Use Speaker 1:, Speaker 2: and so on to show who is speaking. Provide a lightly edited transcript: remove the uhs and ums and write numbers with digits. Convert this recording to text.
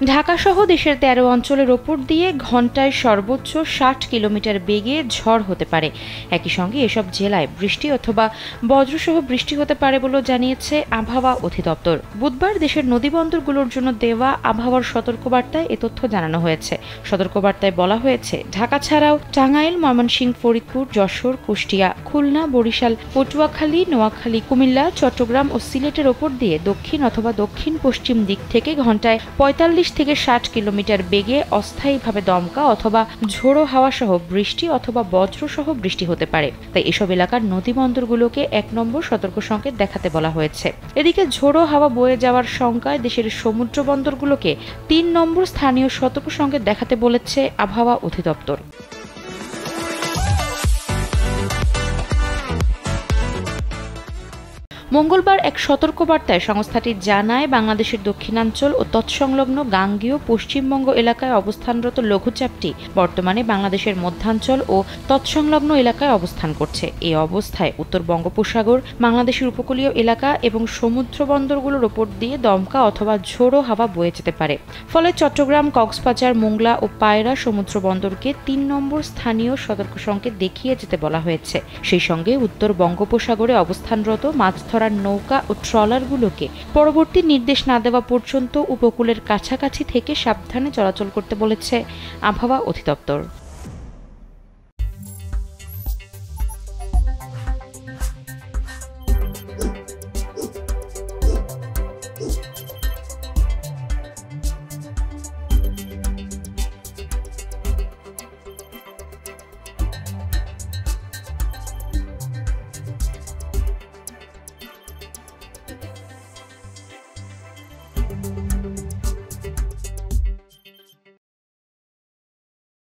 Speaker 1: ঢাকাসহ দেশের ১৩ অঞ্চলের ওপর দিয়ে ঘণ্টায় সর্বোচ্চ ৬০ কিলোমিটার বেগে ঝড় হতে পারে। একই সঙ্গে এসব জেলায় বৃষ্টি অথবা বজ্রসহ বৃষ্টি হতে পারে বলেও জানিয়েছে আবহাওয়া অধিদপ্তর। বুধবার দেশের নদীবন্দরগুলোর জন্য দেওয়া আবহাওয়ার সতর্কবার্তায় এ তথ্য জানানো হয়েছে। সতর্কবার্তায় বলা হয়েছে, ঢাকা ছাড়াও টাঙ্গাইল, ময়মনসিংহ, ফরিদপুর, যশোর, কুষ্টিয়া, খুলনা, বরিশাল, পটুয়াখালী, নোয়াখালী, কুমিল্লা, চট্টগ্রাম ও সিলেটের ওপর দিয়ে দক্ষিণ অথবা দক্ষিণ পশ্চিম দিক থেকে ঘণ্টায় ৪৫ থেকে ৬০ কিলোমিটার বেগে অস্থায়ীভাবে দমকা অথবা ঝোড়ো হাওয়া সহ বৃষ্টি অথবা বজ্রসহ বৃষ্টি হতে পারে। তাই এসব এলাকার নদীবন্দরগুলোকে ১ নম্বর সতর্ক সংকেত দেখাতে বলা হয়েছে। এদিকে ঝোড়ো হাওয়া বয়ে যাওয়ার শঙ্কায় দেশের সমুদ্র বন্দরগুলোকে ৩ নম্বর স্থানীয় সতর্ক সংকেত দেখাতে বলেছে আবহাওয়া অধিদপ্তর। মঙ্গলবার এক সতর্কবার্তায় সংস্থাটি জানায়, বাংলাদেশের দক্ষিণাঞ্চল ও তৎসংলগ্ন গাঙ্গেয় পশ্চিমবঙ্গ এলাকায় অবস্থানরত লঘুচাপটি বর্তমানে বাংলাদেশের মধ্যাঞ্চল ও তৎসংলগ্ন এলাকায় অবস্থান করছে। এই অবস্থায় উত্তর বঙ্গোপসাগর, বাংলাদেশের উপকূলীয় এলাকা এবং সমুদ্র বন্দরগুলোর ওপর দিয়ে দমকা অথবা ঝোড়ো হাওয়া বয়ে যেতে পারে। ফলে চট্টগ্রাম, কক্সবাজার, মোংলা ও পায়রা সমুদ্র বন্দরকে ৩ নম্বর স্থানীয় সতর্ক সংকেত দেখিয়ে যেতে বলা হয়েছে। সেই সঙ্গে উত্তর বঙ্গোপসাগরে অবস্থানরত মাছ নৌকা ও ট্রলারগুলোকে পরবর্তী নির্দেশ না দেওয়া পর্যন্ত উপকূলের কাছাকাছি থেকে সাবধানে চলাচল করতে বলেছে আবহাওয়া অধিদপ্তর।